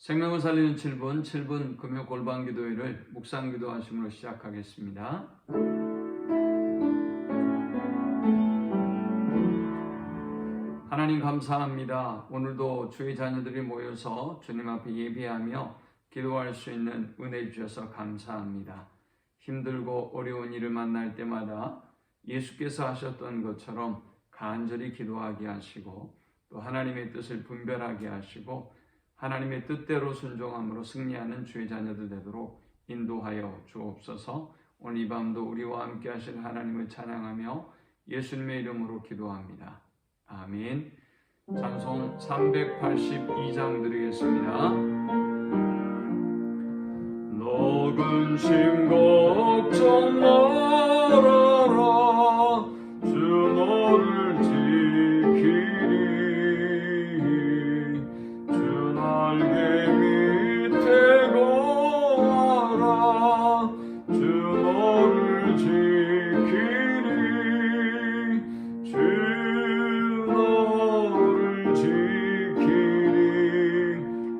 생명을 살리는 7분 금요 골방 기도회를 묵상 기도하심으로 시작하겠습니다. 하나님 감사합니다. 오늘도 주의 자녀들이 모여서 주님 앞에 예배하며 기도할 수 있는 은혜 주셔서 감사합니다. 힘들고 어려운 일을 만날 때마다 예수께서 하셨던 것처럼 간절히 기도하게 하시고 또 하나님의 뜻을 분별하게 하시고 하나님의 뜻대로 순종함으로 승리하는 주의 자녀들 되도록 인도하여 주옵소서. 오늘 이 밤도 우리와 함께 하실 하나님을 찬양하며 예수님의 이름으로 기도합니다. 아멘. 찬송 382장 드리겠습니다. 너 근심 걱정 말아라 주 너를 지키리 주 날개 밑에 거하라 주 너를 지키리 주 너를 지키리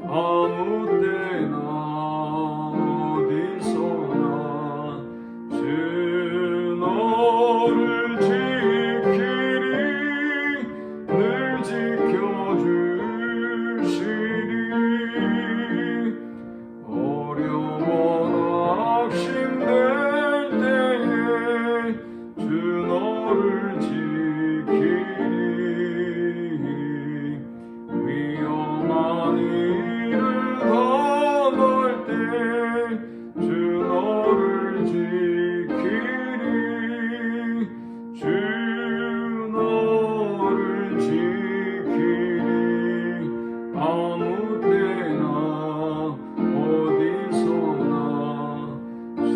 아무 때나 어디서나 주 너를 지키리 늘 지켜주시리 어려워 낙심될 때에 주 너를 지키리 위험한 일을 당할 때 주 너를 지키리 주 너를 지키리 아무 때나 어디서나 주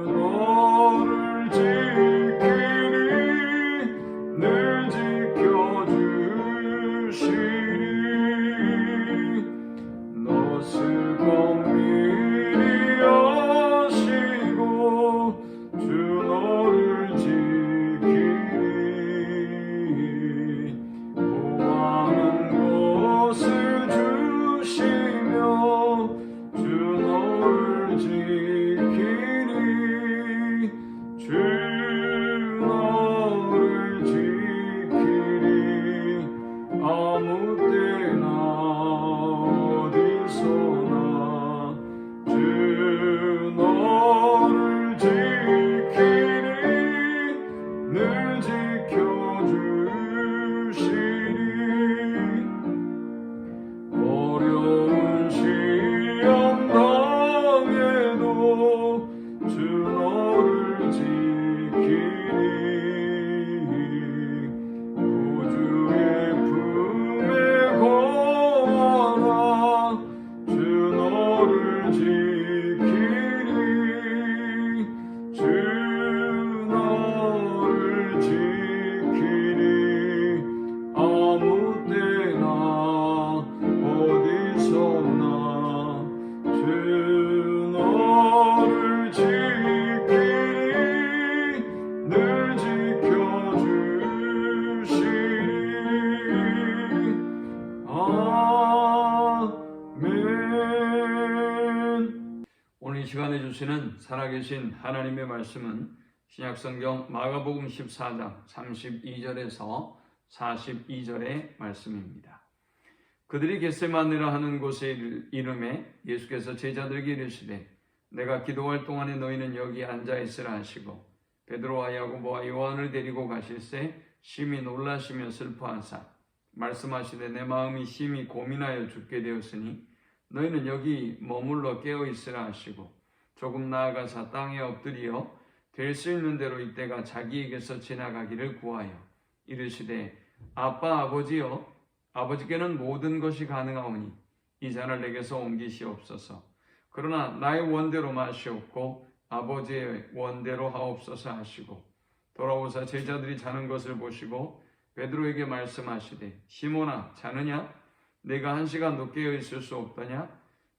너를 지키리 늘 지켜주시리 너 슬픔 미리 아시고 주 너를 지키리 구하는 것을 주시며 주 너를 지키리 주 너를 지키리 아무 때나 어디서나 주 너를 지키리 늘 지켜주시리 어려운 시험 당해도 주 너를 지키리 구주의 품에 거하라 주 너를 지키리 주 너를 지키리 아무 때나 어디서나 주 너를 지키리 늘 지켜주시리 아멘. 오늘 이 시간에 주시는 살아계신 하나님의 말씀은 신약성경 마가복음 14장 32절에서 42절의 말씀입니다. 그들이 겟세마네라 하는 곳에 이름에 예수께서 제자들에게 이르시되 내가 기도할 동안에 너희는 여기 앉아있으라 하시고 베드로와 야고보와 요한을 데리고 가실새 심히 놀라시며 슬퍼하사 말씀하시되 내 마음이 심히 고민하여 죽게 되었으니 너희는 여기 머물러 깨어있으라 하시고 조금 나아가사 땅에 엎드리어 될 수 있는 대로 이때가 자기에게서 지나가기를 구하여 이르시되 아빠 아버지여 아버지께는 모든 것이 가능하오니 이 잔을 내게서 옮기시옵소서. 그러나 나의 원대로 마시옵고 아버지의 원대로 하옵소서 하시고 돌아오사 제자들이 자는 것을 보시고 베드로에게 말씀하시되 시몬아 자느냐? 내가 1시간도 깨어있을 수 없더냐?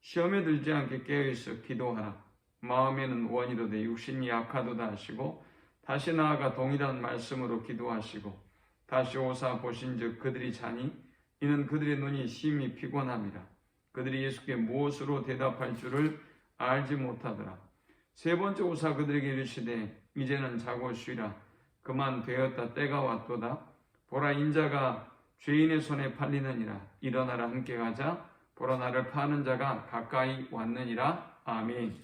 시험에 들지 않게 깨어있어 기도하라. 마음에는 원이로되 육신이 약하도다 하시고 다시 나아가 동일한 말씀으로 기도하시고 다시 오사 보신즉 그들이 자니 이는 그들의 눈이 심히 피곤함이라. 그들이 예수께 무엇으로 대답할 줄을 알지 못하더라. 세 번째 오사 그들에게 이르시되 이제는 자고 쉬라. 그만 되었다. 때가 왔도다. 보라, 인자가 죄인의 손에 팔리느니라. 일어나라, 함께 가자. 보라, 나를 파는 자가 가까이 왔느니라. 아멘.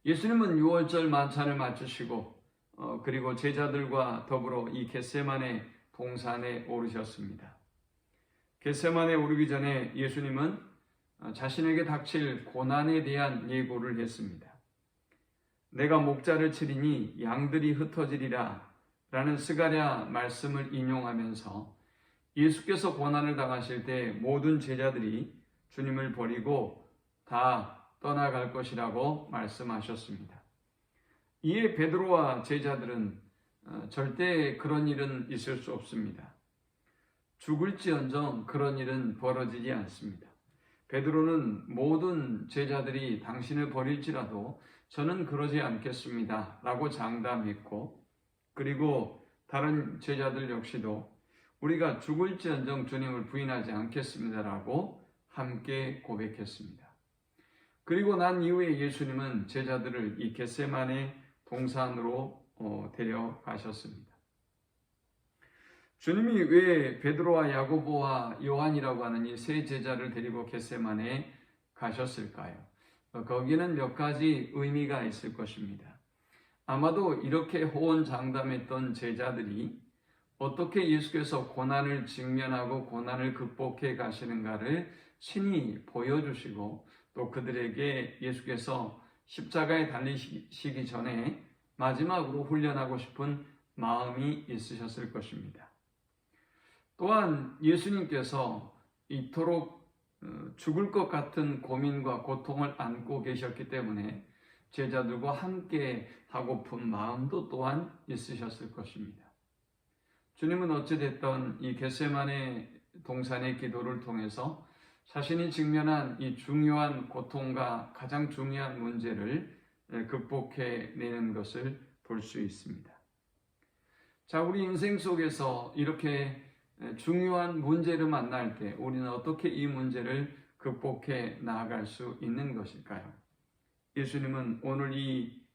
예수님은 유월절 만찬을 마치시고 그리고 제자들과 더불어 이 겟세마네 동산에 오르셨습니다. 겟세마네 오르기 전에 예수님은 자신에게 닥칠 고난에 대한 예고를 했습니다. 내가 목자를 치리니 양들이 흩어지리라 라는 스가랴 말씀을 인용하면서 예수께서 고난을 당하실 때 모든 제자들이 주님을 버리고 다 떠나갈 것이라고 말씀하셨습니다. 이에 베드로와 제자들은 절대 그런 일은 있을 수 없습니다. 죽을지언정 그런 일은 벌어지지 않습니다. 베드로는 모든 제자들이 당신을 버릴지라도 저는 그러지 않겠습니다 라고 장담했고, 그리고 다른 제자들 역시도 우리가 죽을지언정 주님을 부인하지 않겠습니다 라고 함께 고백했습니다. 그리고 난 이후에 예수님은 제자들을 이 겟세마네 동산으로 데려가셨습니다. 주님이 왜 베드로와 야고보와 요한이라고 하는 이 세 제자를 데리고 겟세마네에 가셨을까요? 거기는 몇 가지 의미가 있을 것입니다. 아마도 이렇게 호언장담했던 제자들이 어떻게 예수께서 고난을 직면하고 고난을 극복해 가시는가를 친히 보여주시고 또 그들에게 예수께서 십자가에 달리시기 전에 마지막으로 훈련하고 싶은 마음이 있으셨을 것입니다. 또한 예수님께서 이토록 죽을 것 같은 고민과 고통을 안고 계셨기 때문에 제자들과 함께 하고픈 마음도 또한 있으셨을 것입니다. 주님은 어찌됐든 이 겟세마네 동산의 기도를 통해서 자신이 직면한 이 중요한 고통과 가장 중요한 문제를 극복해내는 것을 볼 수 있습니다. 자, 우리 인생 속에서 이렇게 중요한 문제를 만날 때 우리는 어떻게 이 문제를 극복해 나아갈 수 있는 것일까요? 예수님은 오늘 이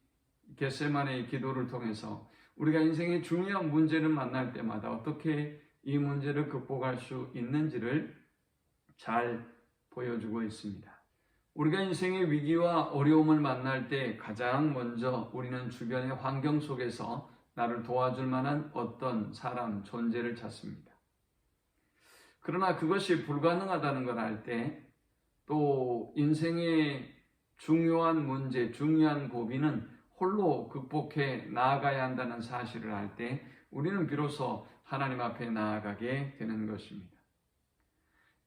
겟세마네의 기도를 통해서 우리가 인생의 중요한 문제를 만날 때마다 어떻게 이 문제를 극복할 수 있는지를 잘 보여주고 있습니다. 우리가 인생의 위기와 어려움을 만날 때 가장 먼저 우리는 주변의 환경 속에서 나를 도와줄 만한 어떤 사람, 존재를 찾습니다. 그러나 그것이 불가능하다는 걸 알 때, 또 인생의 중요한 문제, 중요한 고비는 홀로 극복해 나아가야 한다는 사실을 알 때 우리는 비로소 하나님 앞에 나아가게 되는 것입니다.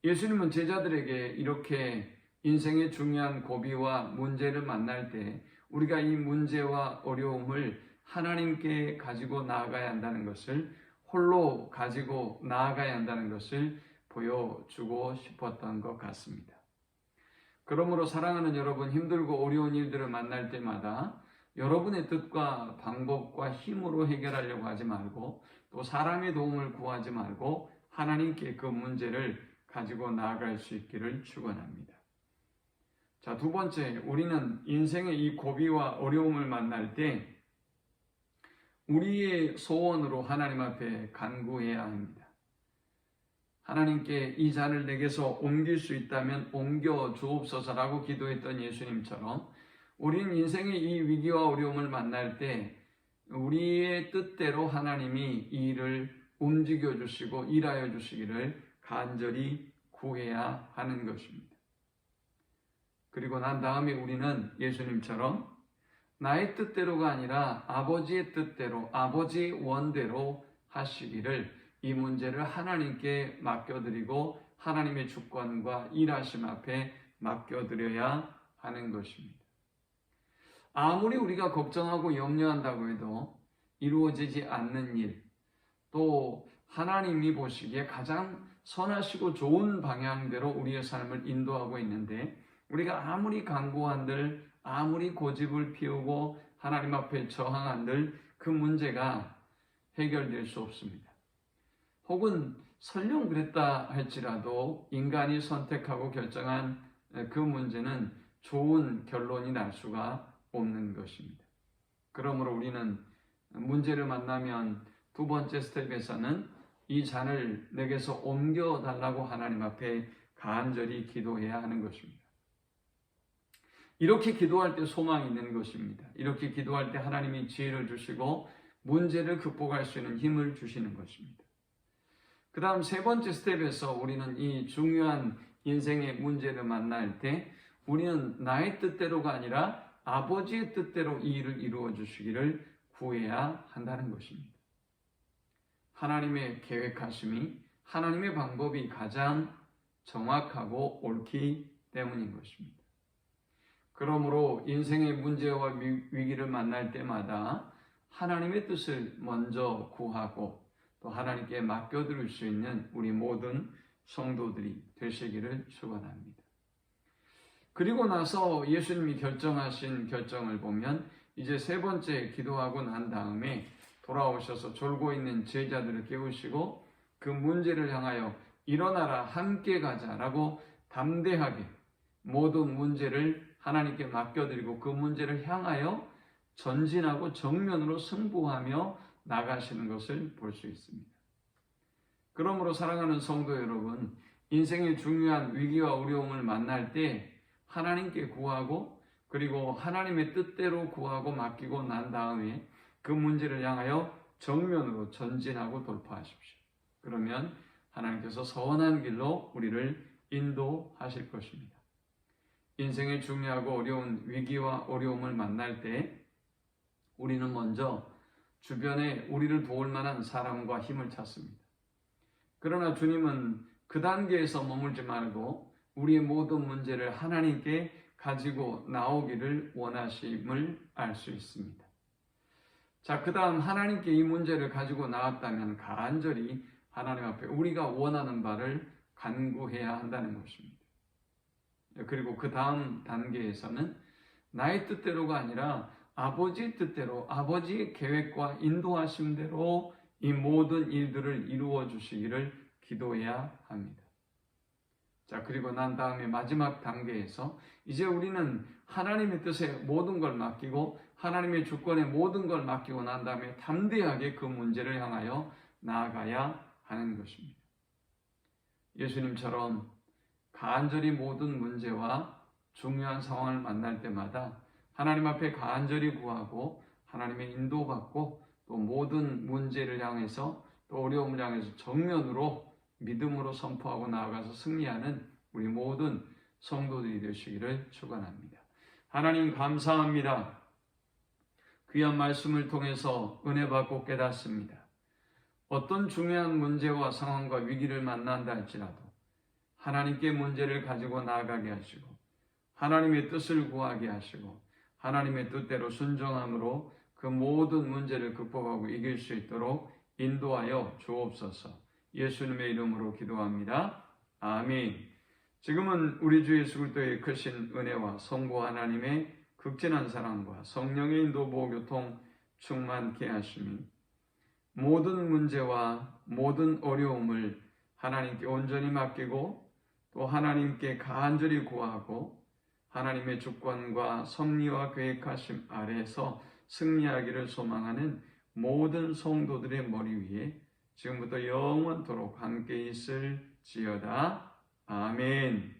예수님은 제자들에게 이렇게 인생의 중요한 고비와 문제를 만날 때 우리가 이 문제와 어려움을 하나님께 가지고 나아가야 한다는 것을, 홀로 가지고 나아가야 한다는 것을 보여주고 싶었던 것 같습니다. 그러므로 사랑하는 여러분, 힘들고 어려운 일들을 만날 때마다 여러분의 뜻과 방법과 힘으로 해결하려고 하지 말고 또 사람의 도움을 구하지 말고 하나님께 그 문제를 가지고 나아갈 수 있기를 축원합니다. 자, 두 번째, 우리는 인생의 이 고비와 어려움을 만날 때 우리의 소원으로 하나님 앞에 간구해야 합니다. 하나님께 이 잔을 내게서 옮길 수 있다면 옮겨 주옵소서라고 기도했던 예수님처럼 우리는 인생의 이 위기와 어려움을 만날 때 우리의 뜻대로 하나님이 이 일을 움직여 주시고 일하여 주시기를 간절히 구해야 하는 것입니다. 그리고 난 다음에 우리는 예수님처럼 나의 뜻대로가 아니라 아버지의 뜻대로, 아버지의 원대로 하시기를, 이 문제를 하나님께 맡겨드리고 하나님의 주권과 일하심 앞에 맡겨드려야 하는 것입니다. 아무리 우리가 걱정하고 염려한다고 해도 이루어지지 않는 일, 또 하나님이 보시기에 가장 선하시고 좋은 방향대로 우리의 삶을 인도하고 있는데 우리가 아무리 간구한들, 아무리 고집을 피우고 하나님 앞에 저항한들 그 문제가 해결될 수 없습니다. 혹은 설령 그랬다 할지라도 인간이 선택하고 결정한 그 문제는 좋은 결론이 날 수가 없는 것입니다. 그러므로 우리는 문제를 만나면 두 번째 스텝에서는 이 잔을 내게서 옮겨달라고 하나님 앞에 간절히 기도해야 하는 것입니다. 이렇게 기도할 때 소망이 있는 것입니다. 이렇게 기도할 때 하나님이 지혜를 주시고 문제를 극복할 수 있는 힘을 주시는 것입니다. 그 다음 세 번째 스텝에서 우리는 이 중요한 인생의 문제를 만날 때 우리는 나의 뜻대로가 아니라 아버지의 뜻대로 이 일을 이루어 주시기를 구해야 한다는 것입니다. 하나님의 계획하심이 하나님의 방법이 가장 정확하고 옳기 때문인 것입니다. 그러므로 인생의 문제와 위기를 만날 때마다 하나님의 뜻을 먼저 구하고 또 하나님께 맡겨드릴 수 있는 우리 모든 성도들이 되시기를 축원합니다. 그리고 나서 예수님이 결정하신 결정을 보면 이제 세 번째 기도하고 난 다음에 돌아오셔서 졸고 있는 제자들을 깨우시고 그 문제를 향하여 일어나라 함께 가자라고 담대하게 모든 문제를 하나님께 맡겨드리고 그 문제를 향하여 전진하고 정면으로 승부하며 나가시는 것을 볼 수 있습니다. 그러므로 사랑하는 성도 여러분, 인생의 중요한 위기와 어려움을 만날 때 하나님께 구하고 그리고 하나님의 뜻대로 구하고 맡기고 난 다음에 그 문제를 향하여 정면으로 전진하고 돌파하십시오. 그러면 하나님께서 선한 길로 우리를 인도하실 것입니다. 인생의 중요하고 어려운 위기와 어려움을 만날 때 우리는 먼저 주변에 우리를 도울 만한 사람과 힘을 찾습니다. 그러나 주님은 그 단계에서 머물지 말고 우리의 모든 문제를 하나님께 가지고 나오기를 원하심을 알 수 있습니다. 자, 그 다음 하나님께 이 문제를 가지고 나왔다면 간절히 하나님 앞에 우리가 원하는 바를 간구해야 한다는 것입니다. 그리고 그 다음 단계에서는 나의 뜻대로가 아니라 아버지의 뜻대로 아버지의 계획과 인도하심대로 이 모든 일들을 이루어 주시기를 기도해야 합니다. 자, 그리고 난 다음에 마지막 단계에서 이제 우리는 하나님의 뜻에 모든 걸 맡기고 하나님의 주권에 모든 걸 맡기고 난 다음에 담대하게 그 문제를 향하여 나아가야 하는 것입니다. 예수님처럼 간절히 모든 문제와 중요한 상황을 만날 때마다 하나님 앞에 간절히 구하고 하나님의 인도받고 또 모든 문제를 향해서 또 어려움을 향해서 정면으로 믿음으로 선포하고 나아가서 승리하는 우리 모든 성도들이 되시기를 축원합니다. 하나님 감사합니다. 귀한 말씀을 통해서 은혜 받고 깨닫습니다. 어떤 중요한 문제와 상황과 위기를 만난다 할지라도 하나님께 문제를 가지고 나아가게 하시고 하나님의 뜻을 구하게 하시고 하나님의 뜻대로 순종함으로 그 모든 문제를 극복하고 이길 수 있도록 인도하여 주옵소서. 예수님의 이름으로 기도합니다. 아멘. 지금은 우리 주 예수 그리스도의 크신 은혜와 성부 하나님의 극진한 사랑과 성령의 인도 보호 교통 충만케 하심이 모든 문제와 모든 어려움을 하나님께 온전히 맡기고 또 하나님께 간절히 구하고 하나님의 주권과 섭리와 계획하심 아래에서 승리하기를 소망하는 모든 성도들의 머리 위에 지금부터 영원토록 함께 있을지어다. 아멘.